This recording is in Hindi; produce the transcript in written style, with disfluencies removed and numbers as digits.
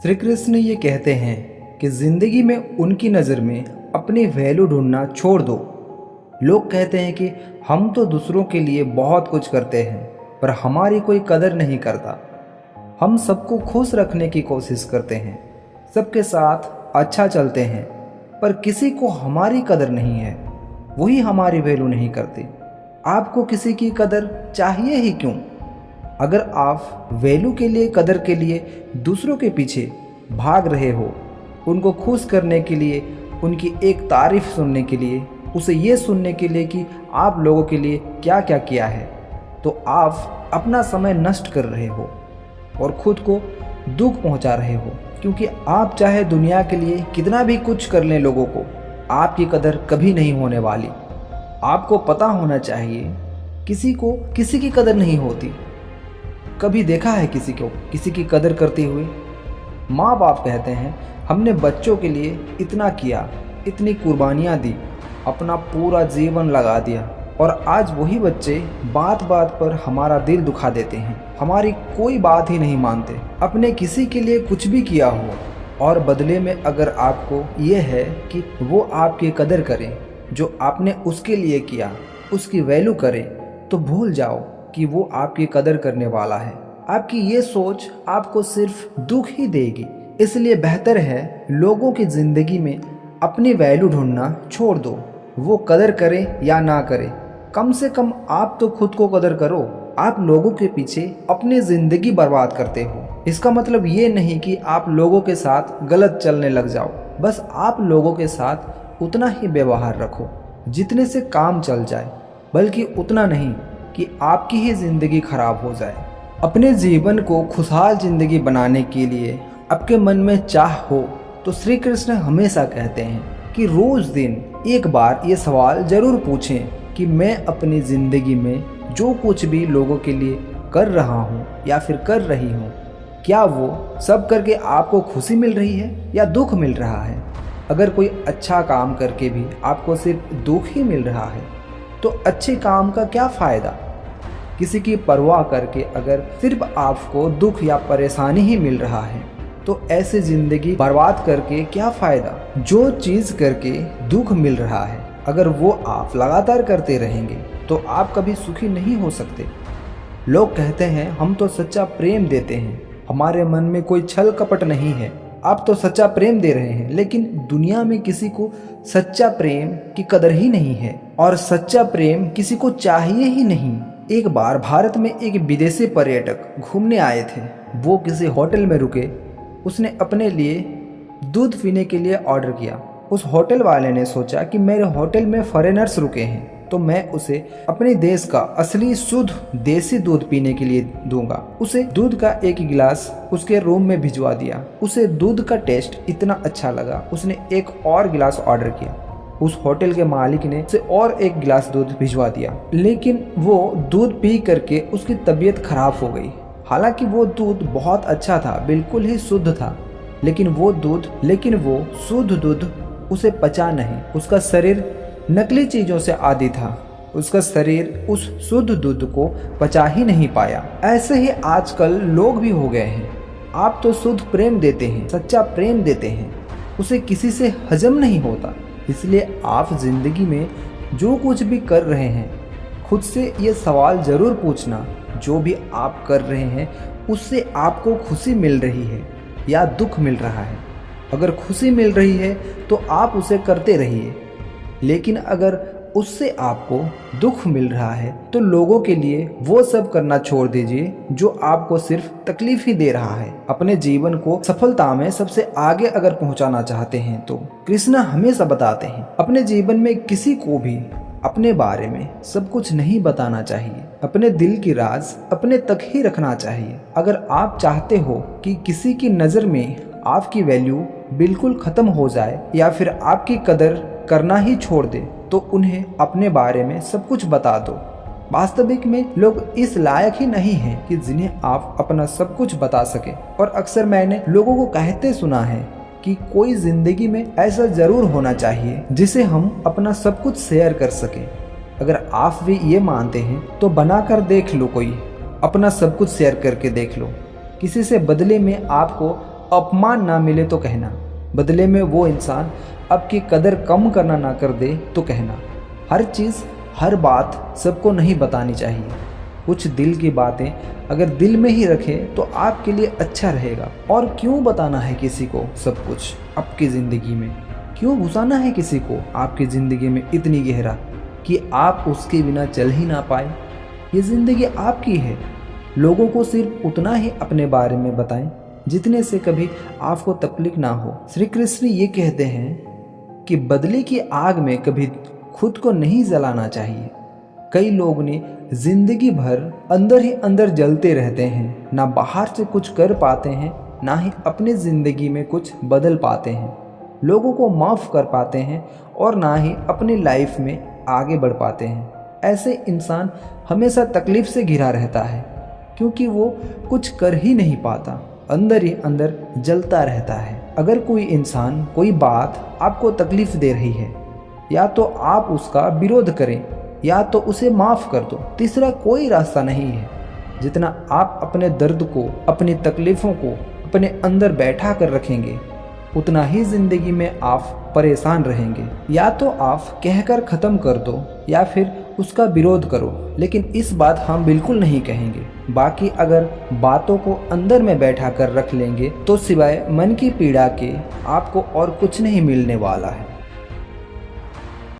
श्री कृष्ण ये कहते हैं कि ज़िंदगी में उनकी नज़र में अपनी वैल्यू ढूंढना छोड़ दो। लोग कहते हैं कि हम तो दूसरों के लिए बहुत कुछ करते हैं पर हमारी कोई कदर नहीं करता। हम सबको खुश रखने की कोशिश करते हैं, सबके साथ अच्छा चलते हैं, पर किसी को हमारी कदर नहीं है, वही हमारी वैल्यू नहीं करते। आपको किसी की कदर चाहिए ही क्यों? अगर आप वैल्यू के लिए, कदर के लिए दूसरों के पीछे भाग रहे हो, उनको खुश करने के लिए, उनकी एक तारीफ सुनने के लिए, उसे ये सुनने के लिए कि आप लोगों के लिए क्या क्या किया है, तो आप अपना समय नष्ट कर रहे हो और खुद को दुख पहुंचा रहे हो। क्योंकि आप चाहे दुनिया के लिए कितना भी कुछ कर लें लोगों को, आपकी कदर कभी नहीं होने वाली। आपको पता होना चाहिए किसी को किसी की कदर नहीं होती। कभी देखा है किसी को किसी की कदर करते हुए? माँ बाप कहते हैं हमने बच्चों के लिए इतना किया, इतनी कुर्बानियाँ दी, अपना पूरा जीवन लगा दिया, और आज वही बच्चे बात बात पर हमारा दिल दुखा देते हैं, हमारी कोई बात ही नहीं मानते। अपने किसी के लिए कुछ भी किया हो और बदले में अगर आपको ये है कि वो आपकी कदर करें, जो आपने उसके लिए किया उसकी वैल्यू करें, तो भूल जाओ कि वो आपकी कदर करने वाला है। आपकी ये सोच आपको सिर्फ दुख ही देगी। इसलिए बेहतर है लोगों की ज़िंदगी में अपनी वैल्यू ढूंढना छोड़ दो। वो कदर करें या ना करें, कम से कम आप तो खुद को कदर करो। आप लोगों के पीछे अपनी ज़िंदगी बर्बाद करते हो। इसका मतलब ये नहीं कि आप लोगों के साथ गलत चलने लग जाओ, बस आप लोगों के साथ उतना ही व्यवहार रखो जितने से काम चल जाए, बल्कि उतना नहीं कि आपकी ही ज़िंदगी खराब हो जाए। अपने जीवन को खुशहाल ज़िंदगी बनाने के लिए आपके मन में चाह हो तो श्री कृष्ण हमेशा कहते हैं कि रोज़ दिन एक बार ये सवाल ज़रूर पूछें कि मैं अपनी ज़िंदगी में जो कुछ भी लोगों के लिए कर रहा हूँ या फिर कर रही हूँ, क्या वो सब करके आपको खुशी मिल रही है या दुख मिल रहा है? अगर कोई अच्छा काम करके भी आपको सिर्फ दुख ही मिल रहा है तो अच्छे काम का क्या फ़ायदा? किसी की परवाह करके अगर सिर्फ आपको दुख या परेशानी ही मिल रहा है तो ऐसे ज़िंदगी बर्बाद करके क्या फ़ायदा? जो चीज़ करके दुख मिल रहा है अगर वो आप लगातार करते रहेंगे तो आप कभी सुखी नहीं हो सकते। लोग कहते हैं हम तो सच्चा प्रेम देते हैं, हमारे मन में कोई छल कपट नहीं है। आप तो सच्चा प्रेम दे रहे हैं, लेकिन दुनिया में किसी को सच्चा प्रेम की कदर ही नहीं है और सच्चा प्रेम किसी को चाहिए ही नहीं। एक बार भारत में एक विदेशी पर्यटक घूमने आए थे। वो किसी होटल में रुके। उसने अपने लिए दूध पीने के लिए ऑर्डर किया। उस होटल वाले ने सोचा कि मेरे होटल में फॉरेनर्स रुके हैं तो मैं उसे अपने देश का असली शुद्ध देसी दूध पीने के लिए दूंगा। उसे दूध का एक गिलास उसके रूम में भिजवा दिया। उसे दूध का टेस्ट इतना अच्छा लगा, उसने एक और गिलास ऑर्डर किया। उस होटल के मालिक ने उसे और एक गिलास दूध भिजवा दिया, लेकिन वो दूध पी करके उसकी तबीयत खराब हो गई। हालांकि वो दूध बहुत अच्छा था, बिल्कुल ही शुद्ध था, लेकिन वो शुद्ध दूध उसे पचा नहीं। उसका शरीर नकली चीज़ों से आदी था, उसका शरीर उस शुद्ध दूध को पचा ही नहीं पाया। ऐसे ही आजकल लोग भी हो गए हैं। आप तो शुद्ध प्रेम देते हैं, सच्चा प्रेम देते हैं, उसे किसी से हजम नहीं होता। इसलिए आप जिंदगी में जो कुछ भी कर रहे हैं, खुद से ये सवाल ज़रूर पूछना, जो भी आप कर रहे हैं उससे आपको खुशी मिल रही है या दुख मिल रहा है। अगर खुशी मिल रही है तो आप उसे करते रहिए, लेकिन अगर उससे आपको दुख मिल रहा है तो लोगों के लिए वो सब करना छोड़ दीजिए जो आपको सिर्फ तकलीफ ही दे रहा है। अपने जीवन को सफलता में सबसे आगे अगर पहुंचाना चाहते हैं तो कृष्ण हमेशा बताते हैं अपने जीवन में किसी को भी अपने बारे में सब कुछ नहीं बताना चाहिए। अपने दिल की राज अपने तक ही रखना चाहिए। अगर आप चाहते हो कि किसी की नज़र में आपकी वैल्यू बिल्कुल ख़त्म हो जाए या फिर आपकी कदर करना ही छोड़ दे, तो उन्हें अपने बारे में सब कुछ बता दो। वास्तविक में लोग इस लायक ही नहीं हैं कि जिन्हें आप अपना सब कुछ बता सके। और अक्सर मैंने लोगों को कहते सुना है कि कोई जिंदगी में ऐसा जरूर होना चाहिए जिसे हम अपना सब कुछ शेयर कर सकें। अगर आप भी ये मानते हैं तो बनाकर देख लो, कोई अपना सब कुछ शेयर करके देख लो। किसी से बदले में आपको अपमान ना मिले तो कहना, बदले में वो इंसान आपकी कदर कम करना ना कर दे तो कहना। हर चीज़ हर बात सबको नहीं बतानी चाहिए। कुछ दिल की बातें अगर दिल में ही रखें तो आपके लिए अच्छा रहेगा। और क्यों बताना है किसी को सब कुछ आपकी ज़िंदगी में? क्यों घुसाना है किसी को आपकी ज़िंदगी में इतनी गहरा कि आप उसके बिना चल ही ना पाए? ये ज़िंदगी आपकी है। लोगों को सिर्फ उतना ही अपने बारे में बताएं जितने से कभी आपको तकलीफ ना हो। श्री कृष्ण ये कहते हैं कि बदले की आग में कभी खुद को नहीं जलाना चाहिए। कई लोग ने जिंदगी भर अंदर ही अंदर जलते रहते हैं, ना बाहर से कुछ कर पाते हैं, ना ही अपने ज़िंदगी में कुछ बदल पाते हैं, लोगों को माफ़ कर पाते हैं और ना ही अपनी लाइफ में आगे बढ़ पाते हैं। ऐसे इंसान हमेशा तकलीफ़ से घिरा रहता है क्योंकि वो कुछ कर ही नहीं पाता, अंदर ही अंदर जलता रहता है। अगर कोई इंसान कोई बात आपको तकलीफ़ दे रही है, या तो आप उसका विरोध करें या तो उसे माफ़ कर दो। तीसरा कोई रास्ता नहीं है। जितना आप अपने दर्द को, अपनी तकलीफ़ों को अपने अंदर बैठा कर रखेंगे, उतना ही ज़िंदगी में आप परेशान रहेंगे। या तो आप कहकर ख़त्म कर दो या फिर उसका विरोध करो, लेकिन इस बात हम बिल्कुल नहीं कहेंगे। बाकी अगर बातों को अंदर में बैठा कर रख लेंगे तो सिवाय मन की पीड़ा के आपको और कुछ नहीं मिलने वाला है।